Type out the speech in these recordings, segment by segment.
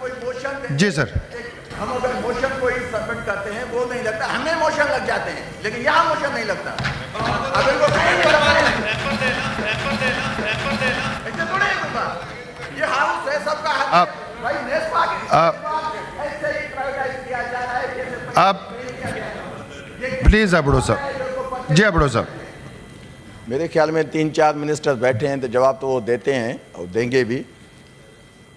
कोई मोशन जी सर, हम अगर मोशन कोई सबमिट करते हैं वो नहीं लगता, हमें मोशन लग जाते हैं, लेकिन यहाँ मोशन नहीं लगता। अगर वो ऐसे थोड़े ये हाउस है, सबका हक है भाई। नेस्पा ऐसे ही प्राइवेटाइज किया जा रहा है। आप प्लीज अबड़ो साहब। जी अबड़ो साहब। मेरे ख्याल में 3-4 मिनिस्टर्स बैठे हैं तो जवाब तो वो देते हैं और देंगे भी।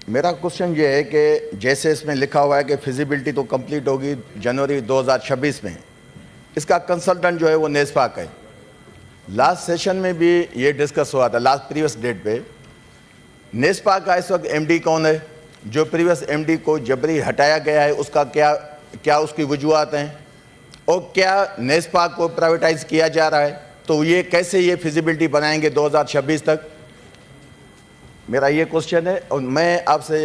मेरा क्वेश्चन ये है कि जैसे इसमें लिखा हुआ है कि फिजिबिलिटी तो कंप्लीट होगी जनवरी 2026 में, इसका कंसल्टेंट जो है वो नेस्पाक है। लास्ट सेशन में भी ये डिस्कस हुआ था, लास्ट प्रीवियस डेट पे। नेस्पाक का इस वक्त एमडी कौन है? जो प्रीवियस एमडी को जबरी हटाया गया है उसका क्या उसकी वजूहत हैं, और क्या नेस्पाक को प्राइवेटाइज किया जा रहा है? तो ये कैसे ये फिजिबिलिटी बनाएंगे 2026 तक? मेरा ये क्वेश्चन है। और मैं आपसे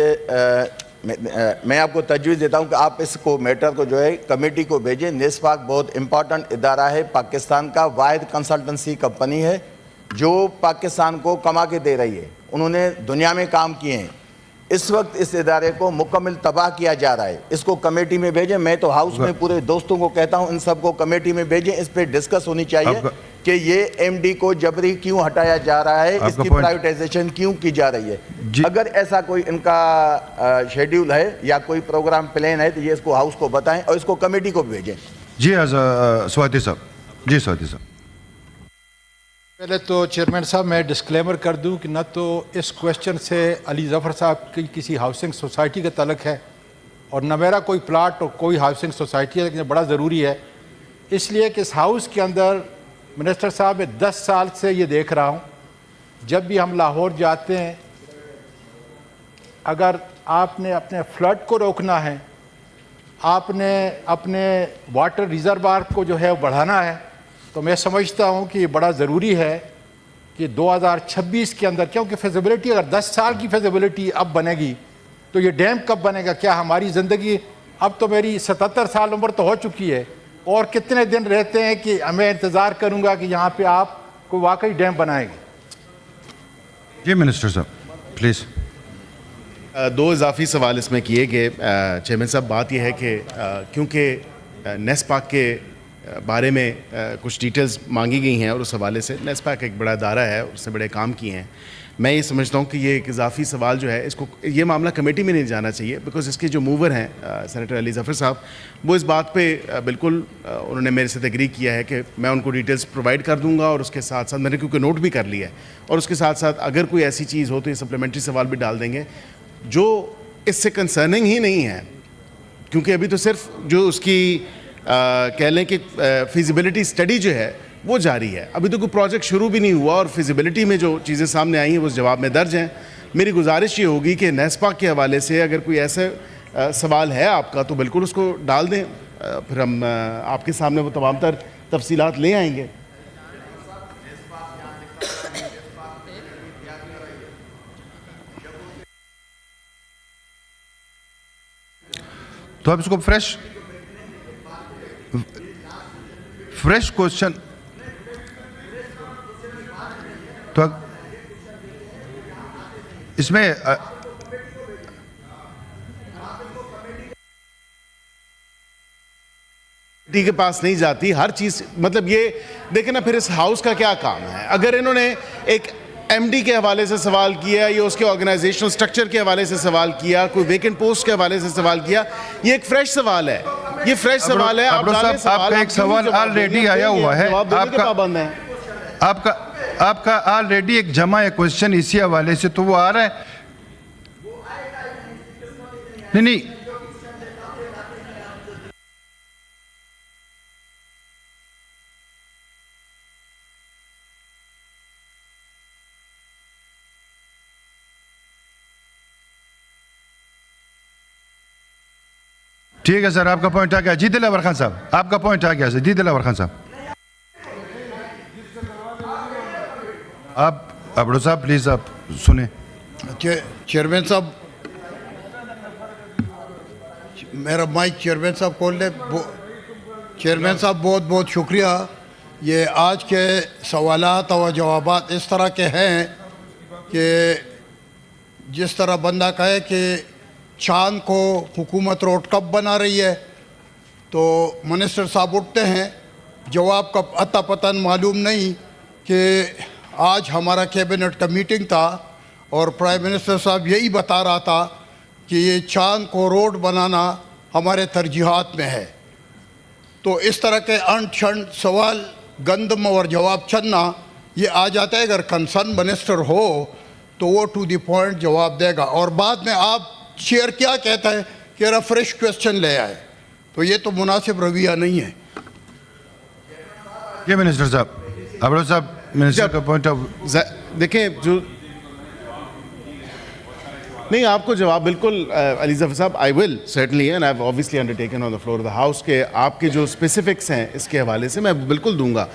मैं आपको तजवीज़ देता हूँ कि आप इसको मैटर को जो है कमेटी को भेजें। नेस्पाक बहुत इंपॉर्टेंट इदारा है, पाकिस्तान का वाहिद कंसल्टेंसी कंपनी है जो पाकिस्तान को कमा के दे रही है। उन्होंने दुनिया में काम किए हैं। इस वक्त इस इदारे को मुकम्मल तबाह किया जा रहा है। इसको कमेटी में भेजें। मैं तो हाउस में पूरे दोस्तों को कहता हूं इन सबको कमेटी में भेजें। इस पे डिस्कस होनी चाहिए कि ये एमडी को जबरी क्यों हटाया जा रहा है, इसकी प्राइवेटाइजेशन क्यों की जा रही है। अगर ऐसा कोई इनका शेड्यूल है या कोई प्रोग्राम प्लान है तो ये इसको हाउस को बताएं और इसको कमेटी को भेजें। जी स्वाति साहब। जी स्वाति साहब। पहले तो चेयरमैन साहब मैं डिस्क्लेमर कर दूं कि न तो इस क्वेश्चन से अली ज़फ़र साहब की किसी हाउसिंग सोसाइटी का तल्लुक़ है और न मेरा कोई प्लाट और कोई हाउसिंग सोसाइटी है, लेकिन बड़ा ज़रूरी है इसलिए कि इस हाउस के अंदर मिनिस्टर साहब मैं 10 साल से ये देख रहा हूँ, जब भी हम लाहौर जाते हैं, अगर आपने अपने फ्लड को रोकना है, आपने अपने वाटर रिजर्वायर को जो है बढ़ाना है, तो मैं समझता हूँ कि ये बड़ा ज़रूरी है कि 2026 के अंदर, क्योंकि फिजिबिलिटी अगर 10 साल की फिजिबिलिटी अब बनेगी तो ये डैम कब बनेगा? क्या हमारी ज़िंदगी, अब तो मेरी 77 साल उम्र तो हो चुकी है, और कितने दिन रहते हैं कि मैं इंतज़ार करूँगा कि यहाँ पे आप कोई वाकई डैम बनाएंगे? जी मिनिस्टर साहब प्लीज़। 2 इजाफी सवाल इसमें किए गए। चेयरमैन साहब, बात यह है कि क्योंकि नेस्पाक के बारे में कुछ डिटेल्स मांगी गई हैं और उस हवाले से नेस्पाक एक बड़ा अदारा है, उसने बड़े काम किए हैं। मैं ये समझता हूँ कि ये एक इजाफी सवाल जो है, इसको ये मामला कमेटी में नहीं जाना चाहिए, बिकॉज इसके जो मूवर हैं सेनेटर अली ज़फ़र साहब, वो इस बात पे बिल्कुल उन्होंने मेरे से एग्री किया है कि मैं उनको डिटेल्स प्रोवाइड कर दूँगा, और उसके साथ साथ मैंने क्योंकि नोट भी कर लिया है, और उसके साथ साथ अगर कोई ऐसी चीज़ हो तो ये सप्लीमेंट्री सवाल भी डाल देंगे जो इससे कंसर्निंग ही नहीं है, क्योंकि अभी तो सिर्फ जो उसकी कह लें कि फिजिबिलिटी स्टडी जो है वो जारी है, अभी तो कोई प्रोजेक्ट शुरू भी नहीं हुआ, और फिजिबिलिटी में जो चीज़ें सामने आई हैं वो जवाब में दर्ज हैं। मेरी गुजारिश ये होगी कि नेस्पाक के हवाले से अगर कोई ऐसा सवाल है आपका तो बिल्कुल उसको डाल दें, फिर हम आपके सामने वो तमाम तर तफसीलात ले आएंगे। तो अब इसको फ्रेश क्वेश्चन, तो इसमें के पास नहीं जाती हर चीज। मतलब ये देखें ना, फिर इस हाउस का क्या काम है? अगर इन्होंने एक एमडी के हवाले से सवाल किया या उसके ऑर्गेनाइजेशनल स्ट्रक्चर के हवाले से सवाल किया, कोई वेकेंट पोस्ट के हवाले से सवाल किया, ये एक फ्रेश सवाल है, ये फ्रेश सवाल है। आपका एक सवाल ऑलरेडी आया हुआ है, आपका ऑलरेडी एक जमा है क्वेश्चन इसी हवाले से, तो वो आ रहा है। नहीं ठीक है सर, आपका पॉइंट आ गया। जी दिलावर खान साहब, आपका पॉइंट आ गया सर। जी दिलावर खान साहब, आप अबड़ो साहब प्लीज आप सुने। चेयरमैन साहब, मेरा माइक चेयरमैन साहब खोल ले। चेयरमैन साहब बहुत बहुत शुक्रिया। ये आज के सवालात और जवाबात इस तरह के हैं कि जिस तरह बंदा कहे कि चांद को हुकूमत रोड कब बना रही है, तो मिनिस्टर साहब उठते हैं, जवाब का अता पता मालूम नहीं कि आज हमारा कैबिनेट का मीटिंग था और प्राइम मिनिस्टर साहब यही बता रहा था कि ये चांद को रोड बनाना हमारे तरजीहात में है। तो इस तरह के अंट शंट सवाल गंदम और जवाब चलना ये आ जाता है। अगर कंसर्न मिनिस्टर हो तो वो टू द पॉइंट जवाब देगा, और बाद में आप चेयर क्या कहता है कि फ्रेश क्वेश्चन ले आए, तो ये तो मुनासिब रवैया नहीं है। ये मिनिस्टर साहब, अब्दुल साहब, मिनिस्टर का पॉइंट ऑफ देखें जो नहीं आपको जवाब बिल्कुल अली ज़फ़र साहब, I will certainly and I have obviously undertaken on the floor of the house के आपके जो स्पेसिफिक्स हैं इसके हवाले से मैं बिल्कुल दूंगा।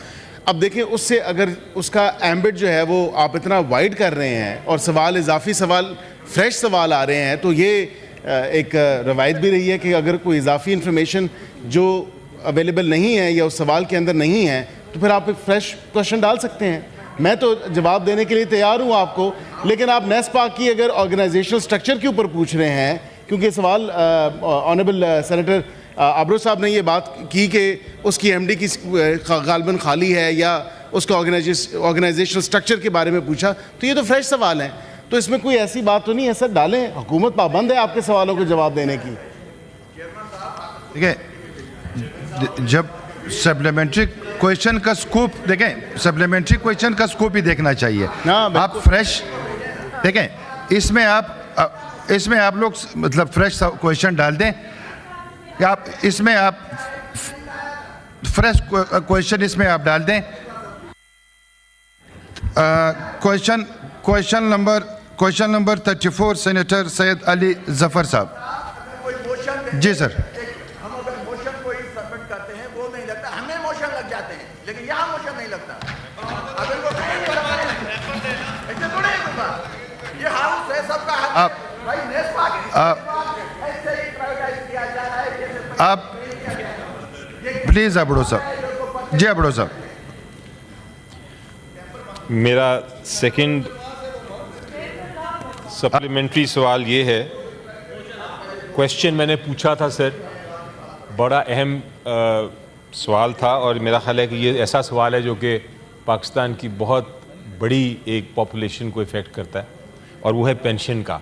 अब देखें उससे अगर उसका एम्बिट जो है वो आप इतना वाइड कर रहे हैं और सवाल इजाफी सवाल फ्रेश सवाल आ रहे हैं, तो ये एक रवायत भी रही है कि अगर कोई इजाफी इंफॉर्मेशन जो अवेलेबल नहीं है या उस सवाल के अंदर नहीं है तो फिर आप एक फ्रेश क्वेश्चन डाल सकते हैं। मैं तो जवाब देने के लिए तैयार हूँ आपको, लेकिन आप नेस्पाक की अगर ऑर्गेनाइजेशनल स्ट्रक्चर के ऊपर पूछ रहे हैं, क्योंकि सवाल ऑनरेबल सेनेटर आबरो साहब ने ये बात की कि उसकी एमडी की गालबन खाली है या उसका ऑर्गेनाइजेशनल स्ट्रक्चर के बारे में पूछा, तो ये तो फ्रेश सवाल हैं, तो इसमें कोई ऐसी बात तो नहीं है। सर डालें, हुकूमत पाबंद है आपके सवालों को जवाब देने की। देखिए, जब सप्लीमेंट्री क्वेश्चन का स्कोप देखें, सप्लीमेंट्री क्वेश्चन का स्कोप ही देखना चाहिए। आप फ्रेश देखें, इसमें आप लोग मतलब फ्रेश क्वेश्चन डाल दें, आप इसमें आप फ्रेश क्वेश्चन इसमें आप डाल दें। Question number 34 senator Syed Ali Zafar साहब। जी सर। हम अगर मोशन कोई सबमिट करते हैं वो नहीं लगता, हमें मोशन लग जाते हैं, लेकिन यहाँ मोशन नहीं लगता। अगर वो ऐसे थोड़े ये हाउस है, सबका हक है भाई। ऐसे ही प्राइवेटाइज किया जा रहा है। आप प्लीज अबड़ो साहब। जी अबड़ो साहब। मेरा सेकंड सप्लीमेंट्री सवाल ये है, क्वेश्चन मैंने पूछा था सर, बड़ा अहम सवाल था और मेरा ख्याल है कि ये ऐसा सवाल है जो कि पाकिस्तान की बहुत बड़ी एक पॉपुलेशन को इफ़ेक्ट करता है, और वो है पेंशन का।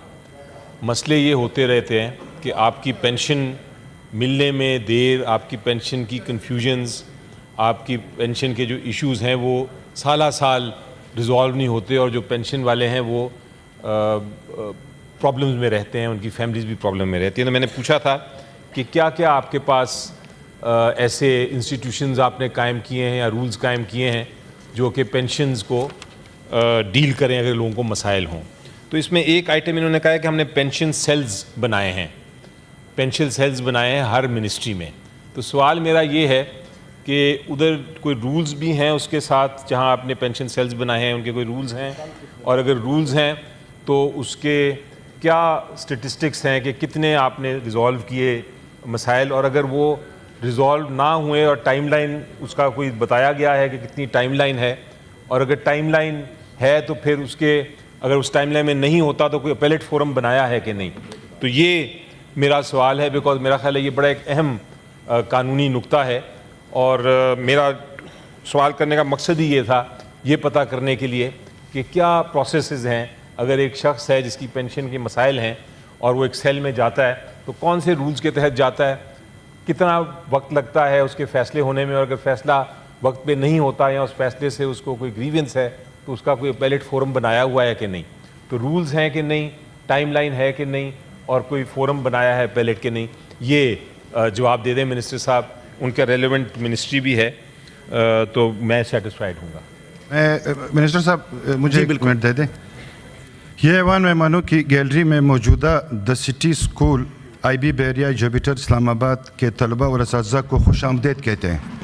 मसले ये होते रहते हैं कि आपकी पेंशन मिलने में देर, आपकी पेंशन की कन्फ्यूजन्स, आपकी पेंशन के जो इश्यूज़ हैं वो साल रिज़ॉल्व नहीं होते, और जो पेंशन वाले हैं वो प्रॉब्लम्स में रहते हैं, उनकी फैमिलीज़ भी प्रॉब्लम में रहती हैं। तो मैंने पूछा था कि क्या क्या आपके पास ऐसे इंस्टीट्यूशंस आपने कायम किए हैं या रूल्स कायम किए हैं जो कि पेंशन्स को डील करें अगर लोगों को मसाइल हों। तो इसमें एक आइटम इन्होंने कहा है कि हमने पेंशन सेल्स बनाए हैं, पेंशन सेल्स बनाए हैं हर मिनिस्ट्री में। तो सवाल मेरा ये है कि उधर कोई रूल्स भी हैं उसके साथ, जहां आपने पेंशन सेल्स बनाए हैं उनके कोई रूल्स हैं, और अगर रूल्स हैं तो उसके क्या स्टेटिस्टिक्स हैं कि कितने आपने रिज़ॉल्व किए मसाइल, और अगर वो रिज़ॉल्व ना हुए और टाइमलाइन उसका कोई बताया गया है कि कितनी टाइमलाइन है, और अगर टाइमलाइन है तो फिर उसके अगर उस टाइमलाइन में नहीं होता तो कोई अपेलेट फोरम बनाया है कि नहीं। तो ये मेरा सवाल है, बिकॉज मेरा ख्याल है ये बड़ा एक अहम कानूनी नुक्ता है, और मेरा सवाल करने का मकसद ही ये था, ये पता करने के लिए कि क्या प्रोसेसेस हैं। अगर एक शख्स है जिसकी पेंशन के मसाइल हैं और वो एक सेल में जाता है तो कौन से रूल्स के तहत जाता है, कितना वक्त लगता है उसके फ़ैसले होने में, और अगर फ़ैसला वक्त पे नहीं होता या उस फैसले से उसको कोई ग्रीवेंस है तो उसका कोई अपेलेट फोरम बनाया हुआ है कि नहीं। तो रूल्स हैं कि नहीं, टाइमलाइन है कि नहीं, और कोई फोरम बनाया है अपेलेट के नहीं, ये जवाब दे दें मिनिस्टर साहब। उनका रेलेवेंट मिनिस्ट्री भी है, तो मैं सेटिस्फाइड हूँगा। मिनिस्टर साहब मुझे एक मिनट दे दें। ये ऐवान मेहमानों की गैलरी में मौजूदा द सिटी स्कूल IB बैरिया जुपिटर इस्लामाबाद के तलबा और असातिज़ा को खुशामदीद कहते हैं।